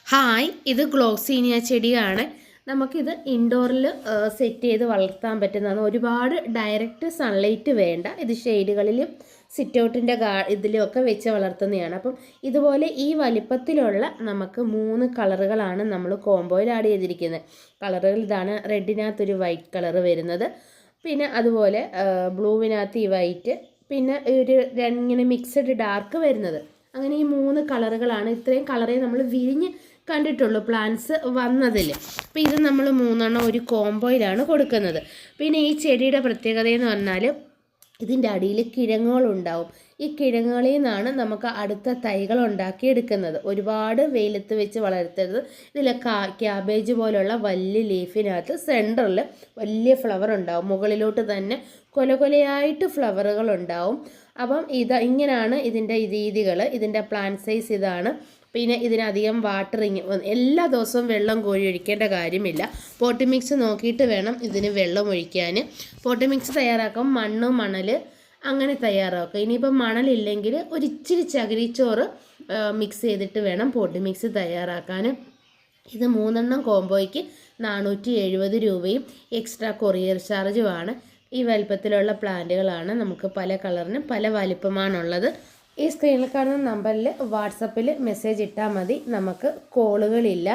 Hi, ഇത് ഗ്ലോക്സീനിയ ചെടിയാണ്. നമുക്കിത് ഇൻഡോറിൽ സെറ്റ് ചെയ്ത് വളർത്താൻ പറ്റുന്നതാണ്. ഒരുപാട് ഡയറക്റ്റ് സൺലൈറ്റ് വേണ്ട. ഇത് ഷെയ്ഡുകളിലും സിറ്റൗട്ടിൻ്റെ ഇതിലുമൊക്കെ വെച്ച് വളർത്തുന്നതാണ്. അപ്പം ഇതുപോലെ ഈ വലിപ്പത്തിലുള്ള നമുക്ക് 3 കളറുകളാണ് നമ്മൾ കോംബോയിൽ ആഡ് ചെയ്തിരിക്കുന്നത്. കളറുകൾ ഇതാണ്. റെഡിനകത്തൊരു വൈറ്റ് കളർ വരുന്നത്, പിന്നെ അതുപോലെ ബ്ലൂവിനകത്ത് ഈ വൈറ്റ്, പിന്നെ ഒരു ഇങ്ങനെ മിക്സഡ് ഡാർക്ക് വരുന്നത്. അങ്ങനെ ഈ 3 കളറുകളാണ്. ഇത്രയും കളറേ നമ്മൾ വിരിഞ്ഞ് കണ്ടിട്ടുള്ളൂ പ്ലാന്റ്സ് വന്നതിൽ. അപ്പോൾ ഇത് നമ്മൾ 3 ഒരു കോംബോയിലാണ് കൊടുക്കുന്നത്. പിന്നെ ഈ ചെടിയുടെ പ്രത്യേകത എന്ന് പറഞ്ഞാൽ ഇതിൻ്റെ അടിയിൽ കിഴങ്ങുകളുണ്ടാവും. ഈ കിഴങ്ങുകളിൽ നിന്നാണ് നമുക്ക് അടുത്ത തൈകൾ ഉണ്ടാക്കിയെടുക്കുന്നത്. ഒരുപാട് വെയിലത്ത് വെച്ച് വളർത്തരുത്. ഇതിൽ ക്യാബേജ് പോലുള്ള വലിയ ലീഫിനകത്ത് സെൻറ്ററിൽ വലിയ ഫ്ലവർ ഉണ്ടാവും. മുകളിലോട്ട് തന്നെ കൊലകൊലയായിട്ട് ഫ്ലവറുകൾ ഉണ്ടാവും. അപ്പം ഇങ്ങനെയാണ് ഇതിൻ്റെ രീതികൾ. ഇതിൻ്റെ പ്ലാന്റ് സൈസ് ഇതാണ്. പിന്നെ ഇതിനധികം വാട്ടറിങ് എല്ലാ ദിവസവും വെള്ളം കോരി ഒഴിക്കേണ്ട കാര്യമില്ല. പോട്ടി മിക്സ് നോക്കിയിട്ട് വേണം ഇതിന് വെള്ളം ഒഴിക്കാൻ. പോട്ടി മിക്സ് തയ്യാറാക്കും മണ്ണ്, മണൽ അങ്ങനെ തയ്യാറാക്കുക. ഇനിയിപ്പം മണലില്ലെങ്കിൽ ഒരിച്ചിരി ചകിരിച്ചോറ് മിക്സ് ചെയ്തിട്ട് വേണം പോട്ടി മിക്സ് തയ്യാറാക്കാൻ. ഇത് 3 കോംബോയ്ക്ക് 470 രൂപയും എക്സ്ട്രാ കൊറിയർ ചാർജുമാണ്. ഈ വലിപ്പത്തിലുള്ള പ്ലാന്റുകളാണ്. നമുക്ക് പല കളറിനും പല വലിപ്പമാണുള്ളത്. ഈ സ്ക്രീനിൽ കാണുന്ന നമ്പറിൽ വാട്സപ്പിൽ മെസ്സേജ് ഇട്ടാൽ മതി. നമുക്ക് കോളുകളില്ല.